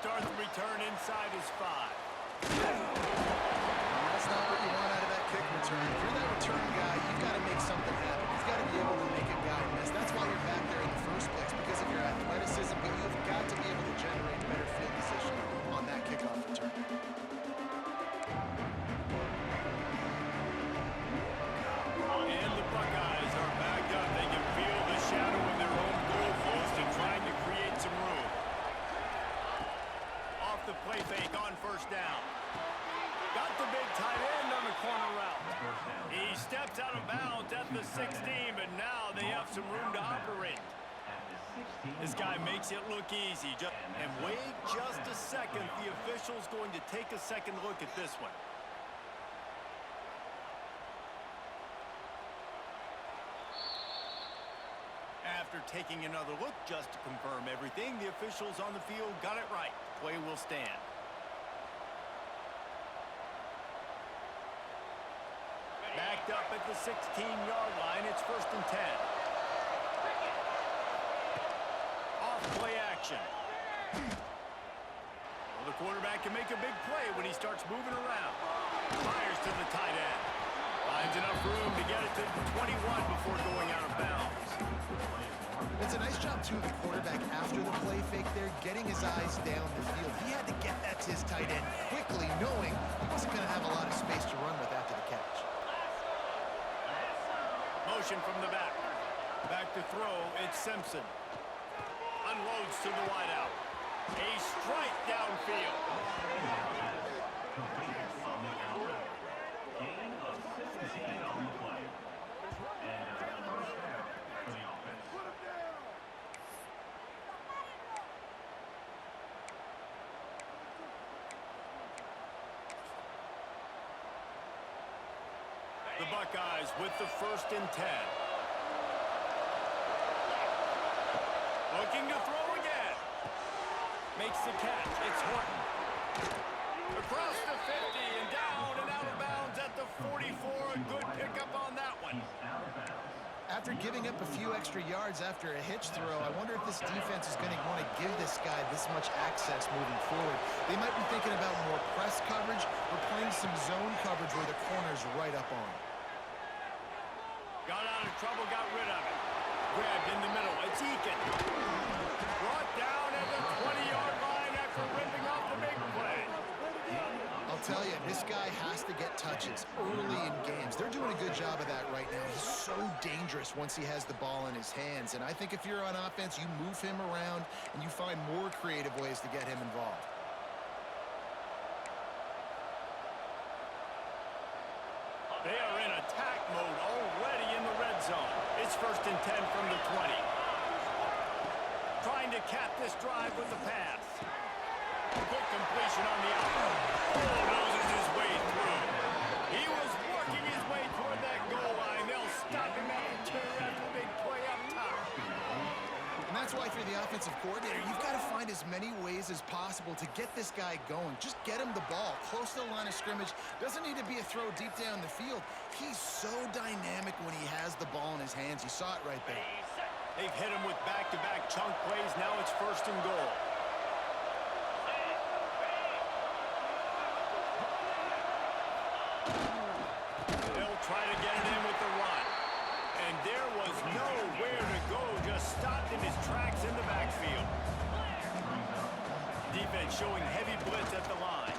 start the return inside his 5. That's not what you want out of that kick return. If you're that return guy, you've got to make something happen. You've got to be able to make a guy miss. That's why you're back there in the first place, because of your athleticism, but you've got to be able to generate better field position on that kickoff return. And the Buckeyes are backed up. They can feel the shadow in their own goal post and trying to create some room. Off the play fake on first down. Got the big tight end on the corner route. He steps out of bounds at the 16, but now they have some room to operate. This guy makes it look easy. And wait just a second. The official's going to take a second look at this one. After taking another look just to confirm everything, the officials on the field got it right. Play will stand. Backed up at the 16-yard line. It's 1st and 10. Off play action. Well, the quarterback can make a big play when he starts moving around. Fires to the tight end. Finds enough room to get it to the 21 before going out of bounds. It's a nice job, too, of the quarterback after the play fake there, getting his eyes down the field. He had to get that to his tight end quickly, knowing he wasn't going to have a lot of space to run with after the catch. Motion from the back. Back to throw, it's Simpson. Unloads to the wideout. A strike downfield. Gain of 17 on the play. And first down for the offense. The Buckeyes with the 1st and 10. Looking to throw again. Makes the catch. It's Horton. Across the 50 and down and out of bounds at the 44. A good pickup on that one. After giving up a few extra yards after a hitch throw, I wonder if this defense is going to want to give this guy this much access moving forward. They might be thinking about more press coverage or playing some zone coverage where the corner's right up on him. Got out of trouble, got rid of it. Grabbed in the middle. It's Eakin. Brought down at the 20-yard line after ripping off the big play. I'll tell you, this guy has to get touches early in games. They're doing a good job of that right now. He's so dangerous once he has the ball in his hands. And I think if you're on offense, you move him around and you find more creative ways to get him involved. They are in attack mode already in the red zone. It's 1st and 10 from the 20. Trying to cap this drive with the pass. Quick completion on the out. Bulldozes his way through. He was working his way toward that goal line. They'll stop him at the 2 after the big play up top. And that's why, if you're the offensive coordinator, you've got to find as many ways as possible to get this guy going. Just get him the ball close to the line of scrimmage. Doesn't need to be a throw deep down the field. He's so dynamic when he has the ball in his hands. You saw it right there. They've hit him with back-to-back chunk plays. Now it's 1st and goal. They'll try to get it in with the run. And there was nowhere to go, just stopped in his tracks in the backfield. Defense showing heavy blitz at the line.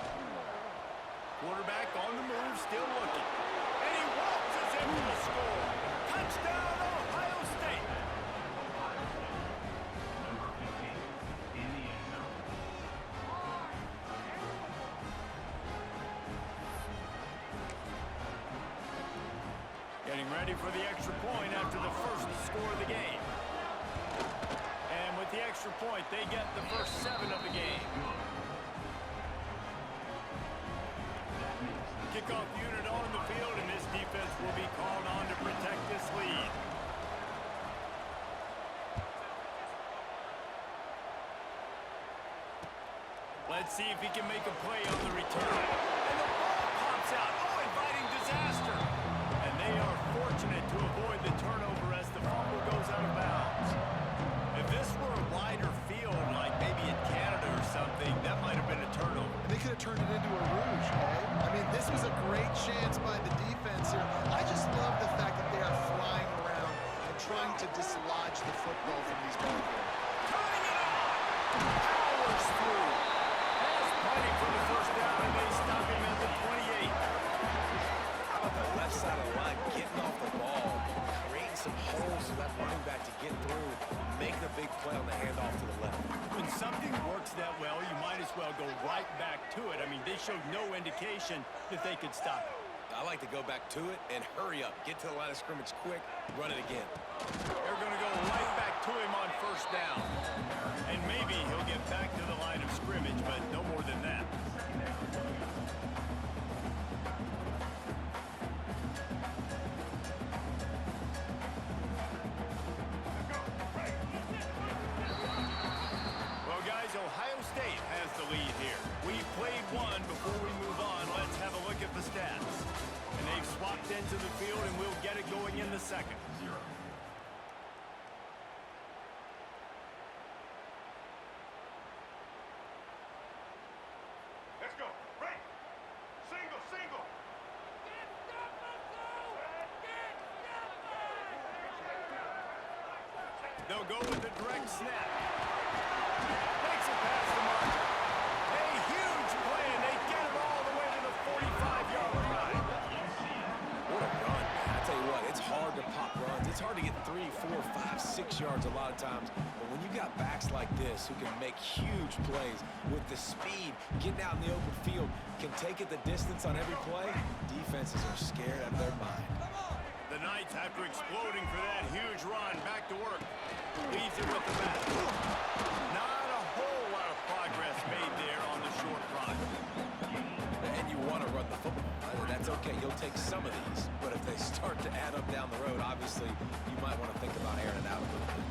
Quarterback on the move, still looking. And he waltzes in for the score. Touchdown, Ohio State. Number 15 in the end zone. Getting ready for the extra point after the first score of the game. And with the extra point, they get the first 7 of the game. Kickoff unit on the field, and this defense will be called on to protect this lead. Let's see if he can make a play on the return. And the ball pops out. Oh, inviting disaster. And they are fortunate to avoid the turnover as the fumble goes out of bounds. If this were a wider field, like maybe in Canada or something, that side of the line, getting off the ball, creating some holes for that running back to get through, make the big play on the handoff to the left. When something works that well, you might as well go right back to it. I mean, they showed no indication that they could stop it. I like to go back to it and hurry up. Get to the line of scrimmage quick, run it again. They're going to go right back to him on first down. And maybe he'll get back to the line of scrimmage, but no more than that. Well, guys, Ohio State has the lead here. We've played one. Before we move on, let's have a look at the stats. And they've swapped into the field, and we'll get it going in the second. Let's go. Right. Single, single. They'll go with a direct snap. Makes it past the mark. A huge play, and they get it all the way to the 45-yard line. What a run. I tell you what, it's hard to pop runs. It's hard to get 3, 4, 5, 6 yards a lot of times. But when you got backs like this who can make huge plays with the speed, getting out in the open field, can take it the distance on every play, defenses are scared out of their mind. The Knights, after exploding for that huge run, back to work. Leaves it with the back. Not a whole lot of progress made there on the short run. And you want to run the football. That's okay. You'll take some of these. But if they start to add up down the road, obviously, you might want to think about airing it out a little bit.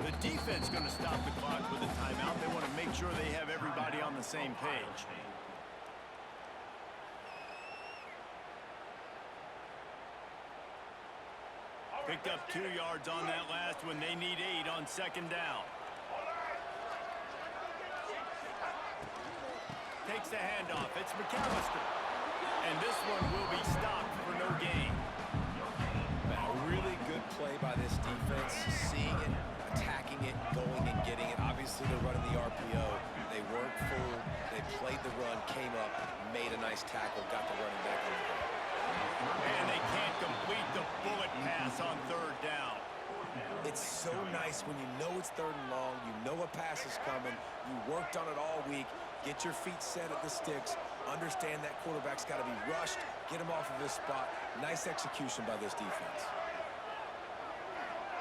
The defense going to stop the clock with a timeout. They want to make sure they have everybody on the same page. Picked up 2 yards on that last one. They need 8 on second down. Takes the handoff. It's McAllister. And this one will be stopped for no gain. A really good play by this defense. Seeing it, attacking it, going and getting it. Obviously, they're running the RPO. They weren't full. They played the run, came up, made a nice tackle, got the running back on the goal. And they can't complete the bullet pass on third down. It's so nice when you know it's third and long, you know a pass is coming, you worked on it all week, get your feet set at the sticks, understand that quarterback's got to be rushed, get him off of this spot. Nice execution by this defense.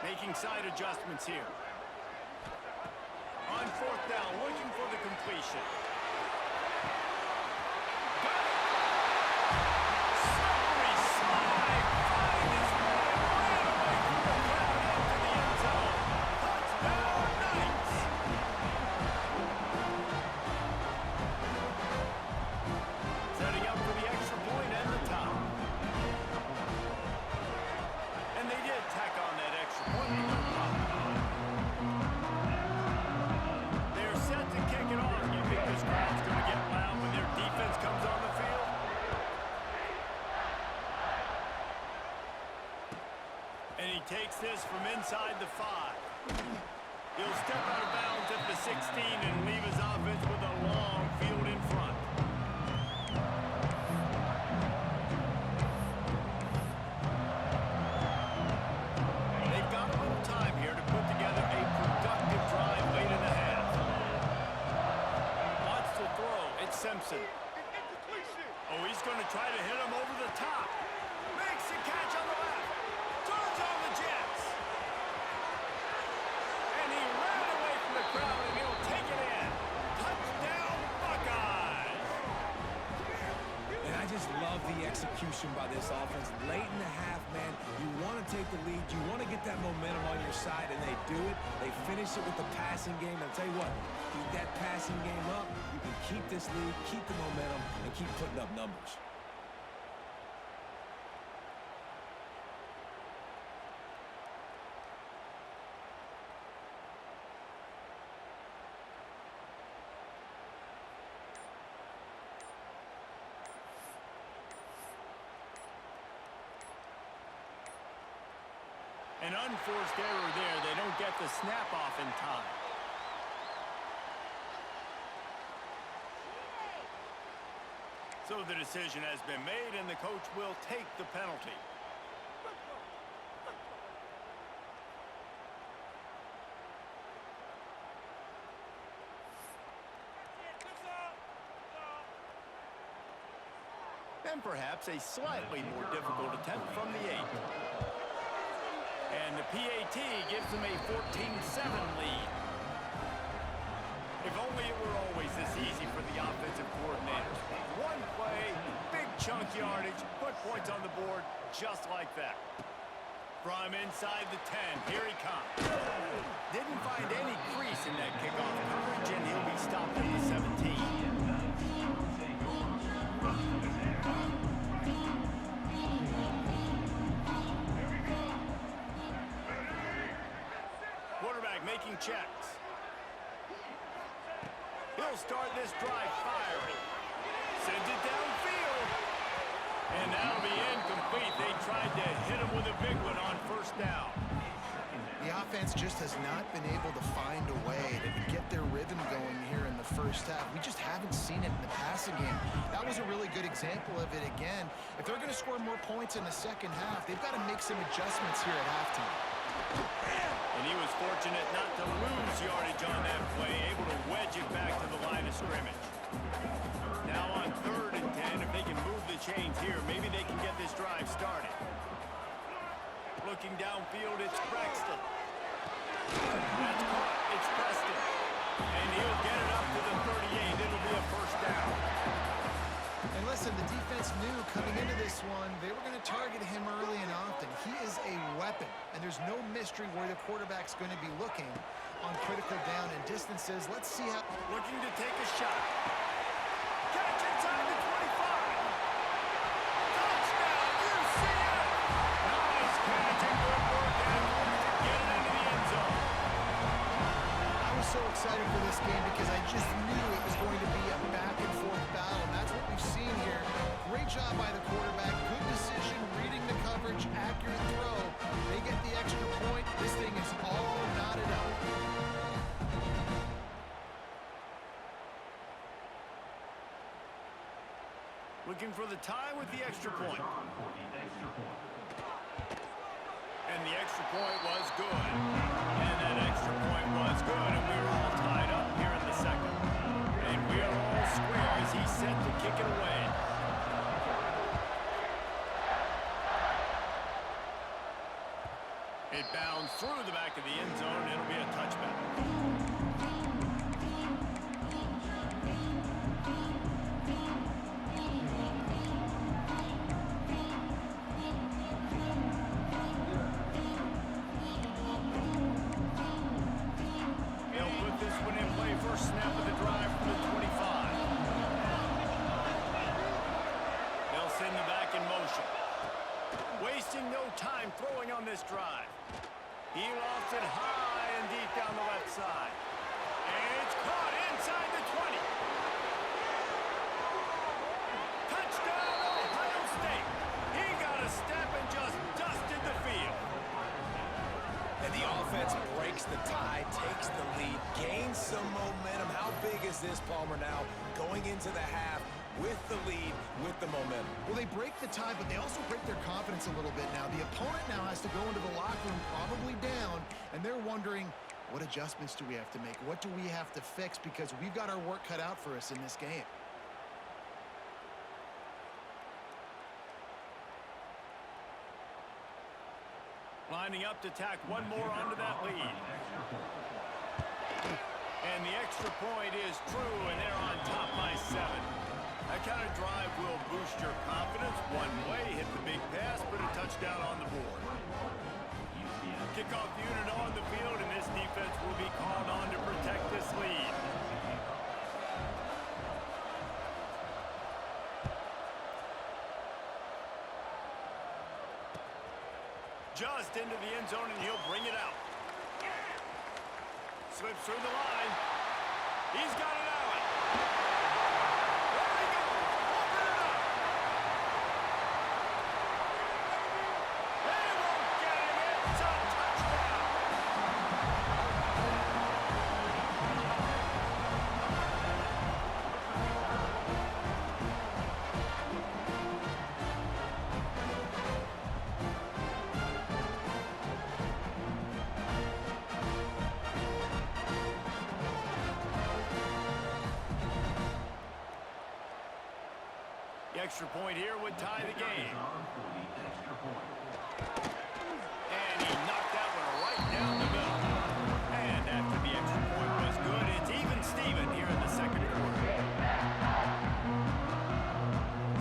Making side adjustments here. On fourth down, looking for the completion. Takes this from inside the 5. He'll step out of bounds at the 16 and leave his offense with a long field in front. They've got a little time here to put together a productive drive late in the half. Wants to throw. It's Simpson. Oh, he's going to try to hit him over the top. Makes the catch on the left. Turns on the Jets. And he ran away from the crowd, and he'll take it in. Touchdown, Buckeyes. And I just love the execution by this offense. Late in the half, man, you want to take the lead. You want to get that momentum on your side, and they do it. They finish it with the passing game. I'll tell you what, keep that passing game up. You can keep this lead, keep the momentum, and keep putting up numbers. An unforced error there. They don't get the snap off in time. So the decision has been made, and the coach will take the penalty. And perhaps a slightly more difficult attempt from the 8. And the PAT gives them a 14-7 lead. If only it were always this easy for the offensive coordinators. One play, big chunk yardage, put points on the board just like that. From inside the 10, here he comes. Didn't find any crease in that kickoff coverage, and he'll be stopped at the 17. Quarterback making checks. He'll start this drive firing. Sends it downfield. And that'll be incomplete. They tried to hit him with a big one on first down. The offense just has not been able to find a way to get their rhythm going here in the first half. We just haven't seen it in the passing game. That was a really good example of it again. If they're going to score more points in the second half, they've got to make some adjustments here at halftime. And he was fortunate not to lose yardage on that play, able to wedge it back to the line of scrimmage. Now on 3rd and 10, if they can move the chains here, maybe they can get this drive started. Looking downfield, it's Braxton. That's caught. It's Preston. And he'll get it up to the 38. It'll be a first down. And listen, the defense knew coming into this one, they were going to target him early and often. He is a weapon, and there's no mystery where the quarterback's going to be looking on critical down and distances. Let's see how... Looking to take a shot. Catch inside the 25. Touchdown, UCF! Nice catch and good work afterwards to get it into the end zone. I was so excited for this game because I just knew it was going to be a back-and-forth battle, and that's what we've seen here. Great job by the quarterback. Good decision, reading the coverage, accurate throw. They get the extra point. This thing is all knotted up. Looking for the tie with the extra point. And the extra point was good. And that extra point was good, and we're all tied up here in the second. And we are all square as he's set to kick it away. It bounds through the back of the end zone. It'll be a touchback. First snap of the drive from the 25. They'll send the back in motion. Wasting no time throwing on this drive. He lofts it high and deep down the left side. And it's caught inside the 20. Touchdown, Ohio State. He got a step and just dusted the field. And the offense breaks the tie, takes the lead, gains some momentum. How big is this, Palmer, now going into the half with the lead, with the momentum? Well, they break the tie, but they also break their confidence a little bit now. The opponent now has to go into the locker room probably down, and they're wondering, what adjustments do we have to make? What do we have to fix? Because we've got our work cut out for us in this game. Lining up to tack one more onto that lead. And the extra point is true, and they're on top by 7. That kind of drive will boost your confidence. One way, hit the big pass, put a touchdown on the board. Kickoff unit on the field, and this defense will be called on to protect this lead. Just into the end zone, and he'll bring it out. Slips through the line. He's got it out. There he goes. Open it up. They won't get him. It's a touchdown. extra point here would tie the game. On for the extra point. And he knocked that one right down the middle. And after the extra point was good, it's even Steven here in the second quarter.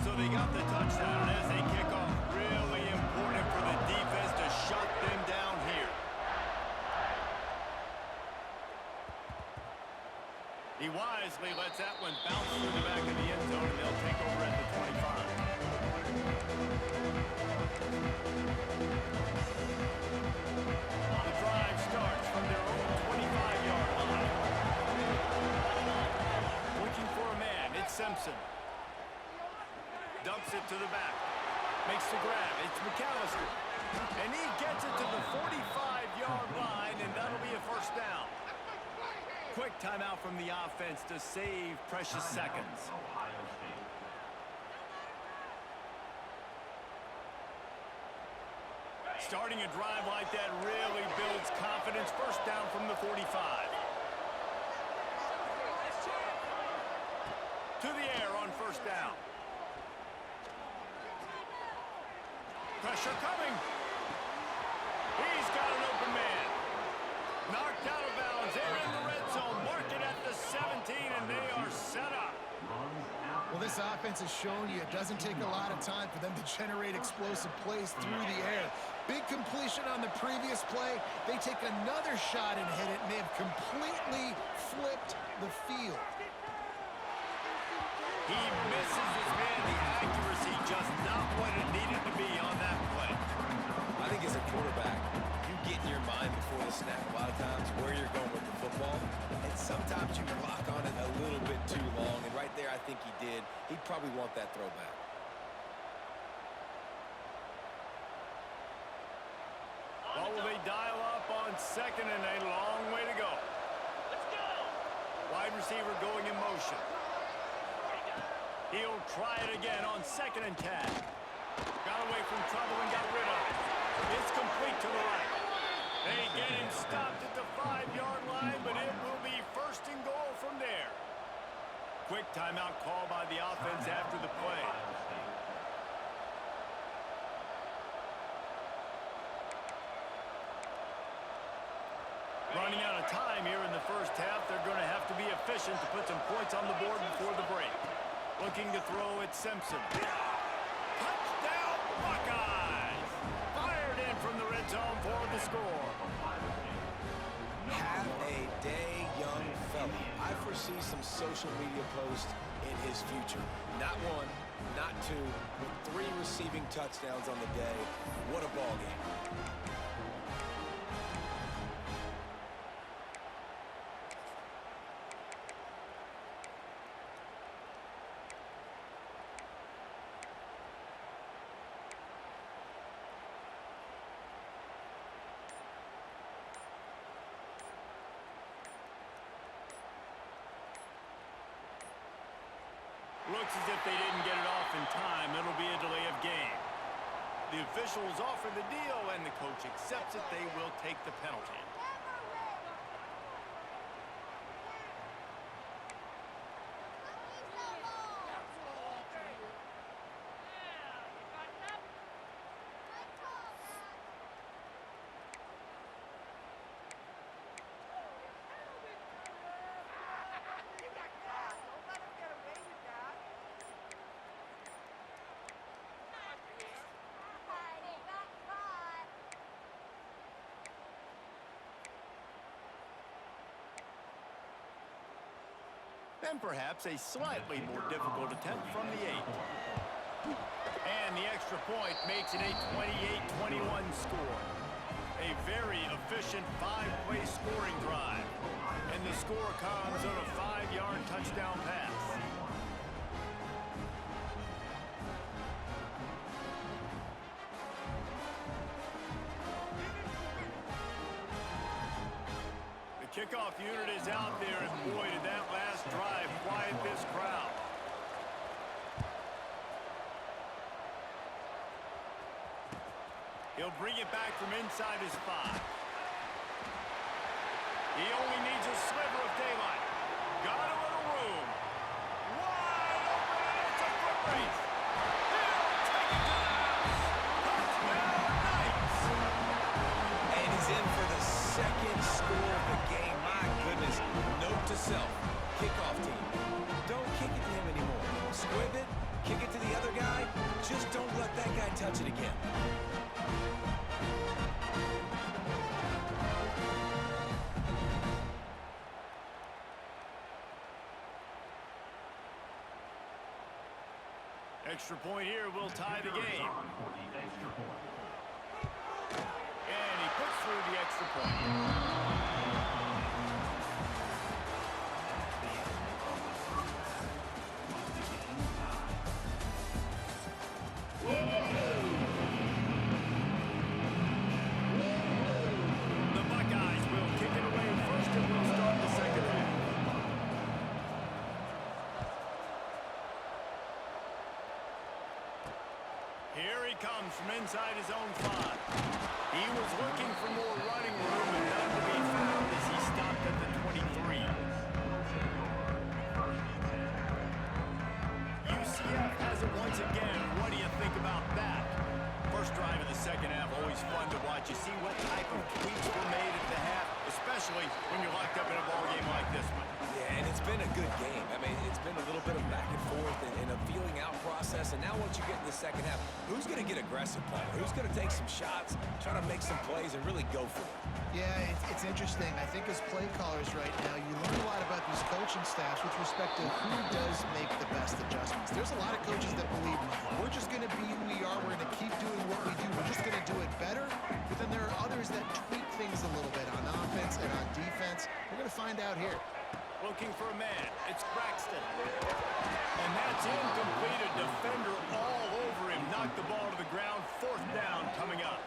So they got the touchdown, and as they kick off, really important for the defense to shut them down here. He wisely lets that one bounce through the back of the end zone, and they'll take over at the 25. The drive starts from their own 25-yard line. Looking for a man, it's Simpson. Dumps it to the back. Makes the grab. It's McAllister. And he gets it to the 45-yard line, and that'll be a first down. Quick timeout from the offense to save precious seconds. Ohio State. Starting a drive like that really builds confidence. First down from the 45. To the air on first down. Pressure coming. He's got an open man. Knocked out of bounds. They're in the red zone. Mark it at the 17, and they are set up. Well, this offense has shown you it doesn't take a lot of time for them to generate explosive plays through the air. Big completion on the previous play. They take another shot and hit it, and they have completely flipped the field. He misses his man. The accuracy just not what it needed to be on that play. I think as a quarterback, you get in your mind before the snap a lot of times where you're going with the football, and sometimes you lock on it a little bit too long, and right there I think he did. He'd probably want that throwback. Well, will they dial up on second and a long way to go? Let's go. Wide receiver going in motion. He'll try it again on second and 10. Got away from trouble and got rid of it. It's complete to the right. They get him stopped at the 5-yard line, but it will be first and goal from there. Quick timeout call by the offense after the play. Running out of time here in the first half. They're going to have to be efficient to put some points on the board before the break. Looking to throw at Simpson. Touchdown, Buckeyes! Fired in from the red zone for the score. Have a day, young fella. I foresee some social media posts in his future. Not one, not two, but 3 receiving touchdowns on the day. What a ball game. Looks as if they didn't get it off in time. It'll be a delay of game. The officials offer the deal, and the coach accepts it. They will take the penalty. And perhaps a slightly more difficult attempt from the 8. And the extra point makes it a 28-21 score. A very efficient 5-play scoring drive. And the score comes on a 5-yard touchdown pass. Kickoff unit is out there, and boy, did that last drive quiet this crowd. He'll bring it back from inside his 5. He only needs a sliver of daylight. Got a little room. Wide open, and it's a foot race. with it, kick it to the other guy. Just don't let that guy touch it again. Extra point here will tie the game. For the extra point. And he puts through the extra point. The Buckeyes will kick it away first and will start the second half. Here he comes from inside his own 5. He was looking for more running room and none to be found as he stopped at the 23. UCF has it once again. What do you think about that? First drive of the second half, always fun to watch. You see what type of tweaks were made at the half, especially when you're locked up in a ball game like this one. Yeah, and it's been a good game. I mean, it's been a little bit of back and forth and a feeling out process. And now once you get in the second half, who's going to get aggressive, Paul? Who's going to take some shots, try to make some plays, and really go for it? Yeah, it's interesting. I think as play callers right now, you learn a lot about these coaching staffs with respect to who does make the best adjustments. There's a lot of coaches that believe we're just going to be who we are. We're going to keep doing what we do. We're just going to do it better. But then there are others that tweak things a little bit on offense and on defense. We're going to find out here. Looking for a man. It's Braxton. And that's incomplete. A defender all over him. Knocked the ball to the ground. Fourth down coming up.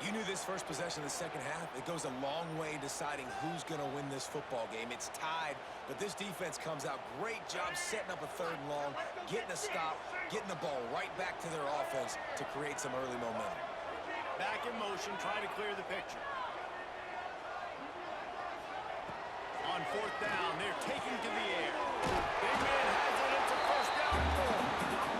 You knew this first possession of the second half. It goes a long way deciding who's going to win this football game. It's tied, but this defense comes out. Great job setting up a 3rd and long, getting a stop, getting the ball right back to their offense to create some early momentum. Back in motion, trying to clear the picture. On 4th down, they're taking to the air. Big man has it. It's a first down and 4.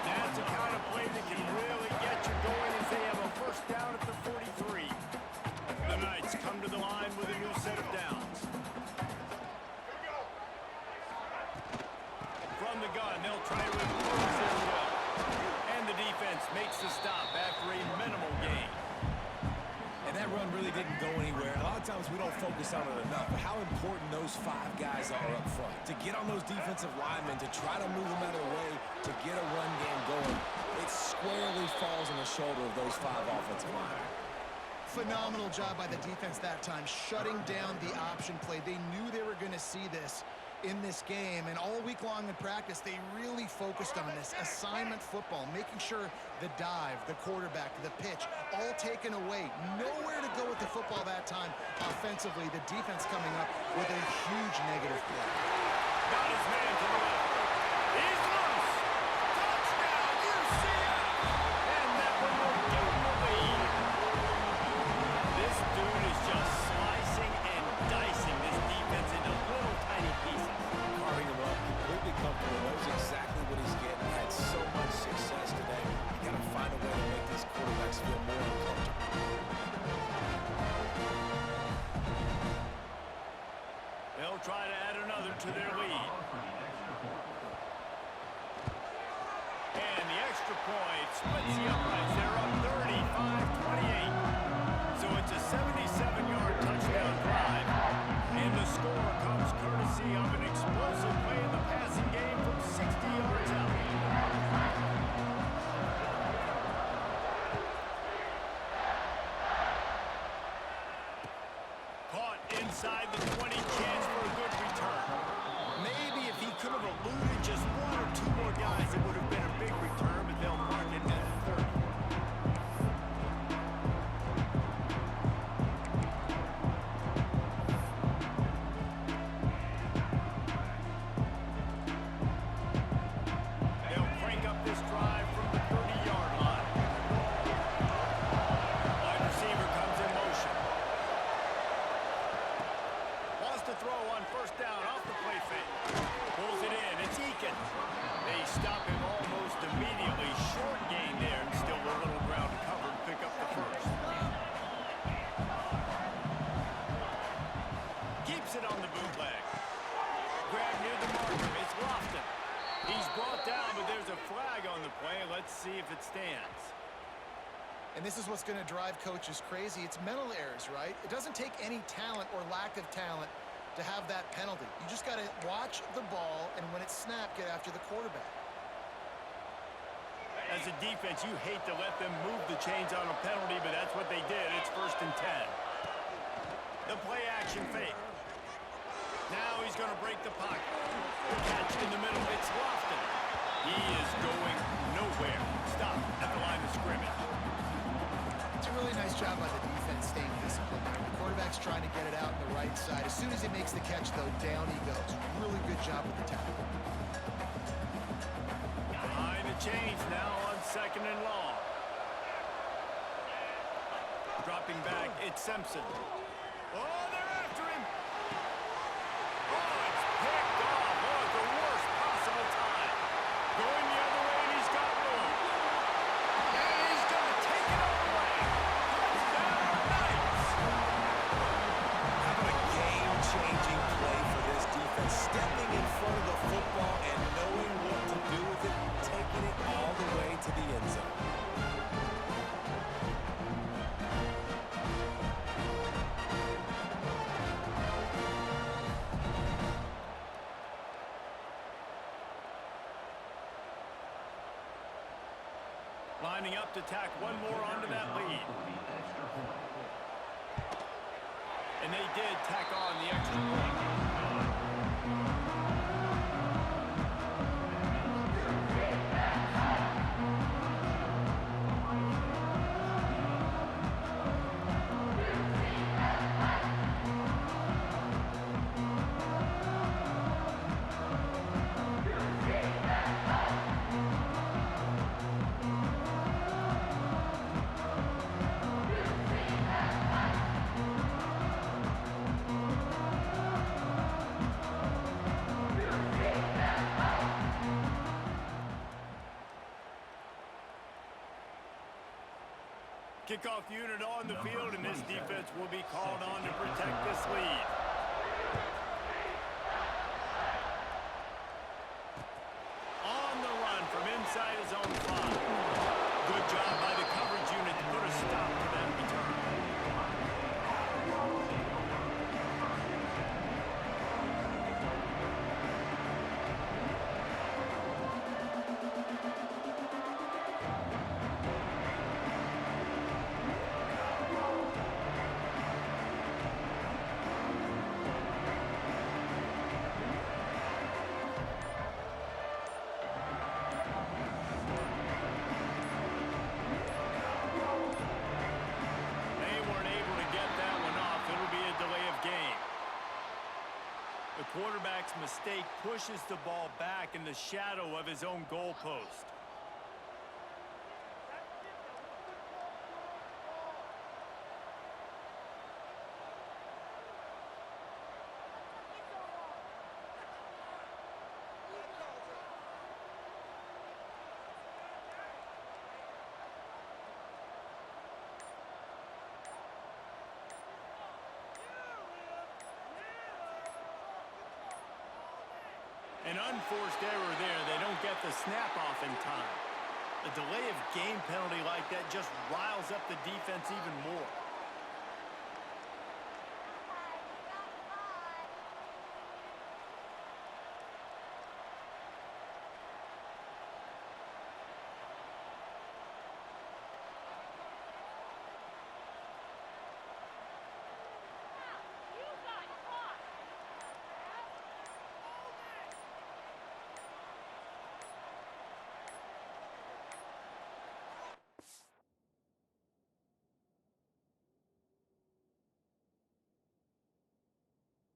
That's the kind of play that can really get you going as they have a first down at the 43. The Knights come to the line with a new set of downs. From the gun, they'll try to impose their will. And the defense makes the stop after a minimal gain. And that run really didn't go anywhere. A lot of times we don't focus on it enough, but how important those 5 guys are up front. To get on those defensive linemen, to try to move them out of the way, to get a run game going, it squarely falls on the shoulder of those 5 offensive linemen. Phenomenal job by the defense that time, shutting down the option play. They knew they were going to see this in this game, and all week long in practice, they really focused on this assignment football, making sure the dive, the quarterback, the pitch, all taken away. Nowhere to go with the football that time offensively. The defense coming up with a huge negative play. Got his man to the left. He's loose. Touchdown, UCF. And that one will give him the lead. This dude is just slicing and dicing this defense into little tiny pieces. Carving him up, completely comfortable, knows exactly what he's getting. Had so much success today. You got to find a way to make these quarterbacks feel more uncomfortable. They'll try to add another to their lead. And the extra point splits the uprights. They're up 35-28. So it's a 77-yard touchdown drive. And the score comes courtesy of an explosive play in the passing game from 60 yards out. Caught inside the 20, chance for a good return. Maybe if he could have eluded just 1 or 2 more guys, it would have been a big return, but they'll mark it at 30. They'll crank up this drive from the 30-yard line. Wide receiver comes in motion. Wants to throw on first down off the play fake. Pulls it in. It's Eakin. They stop him almost immediately. Short gain there and still a little ground to cover and pick up the first. Keeps it on the bootleg. Grab near the marker. It's Lofton. He's brought down, but there's a flag on the play. Let's see if it stands. And this is what's going to drive coaches crazy. It's mental errors, right? It doesn't take any talent or lack of talent to have that penalty. You just got to watch the ball, and when it's snapped, get after the quarterback. As a defense, you hate to let them move the chains on a penalty, but that's what they did. It's 1st and 10. The play action fake. Now he's going to break the pocket. Catch in the middle. It's Lofton. He is going nowhere. Stop at the line of scrimmage. It's a really nice job by the defense staying disciplined there. The quarterback's trying to get it out on the right side. As soon as he makes the catch, though, down he goes. Really good job with the tackle. Behind the chains now on 2nd and long. Dropping back, it's Simpson. Oh, they're after him. Oh, it's picked off. Oh, at the worst possible time. Going the other way, and he's got room. And he's going to take it all away. Touchdown, Knights. How about a game-changing play for this defense? Stepping in front of the football and knowing what to do with it, taking it all the way to the end zone. Lining up to tack one more onto that lead. And they did tack on the extra point. Kickoff unit on the field, and this defense will be called on to protect this lead. On the run from inside his own 5. Good job by the coverage unit to put a stop to that return. The quarterback's mistake pushes the ball back in the shadow of his own goalpost. An unforced error there. They don't get the snap off in time. A delay of game penalty like that just riles up the defense even more.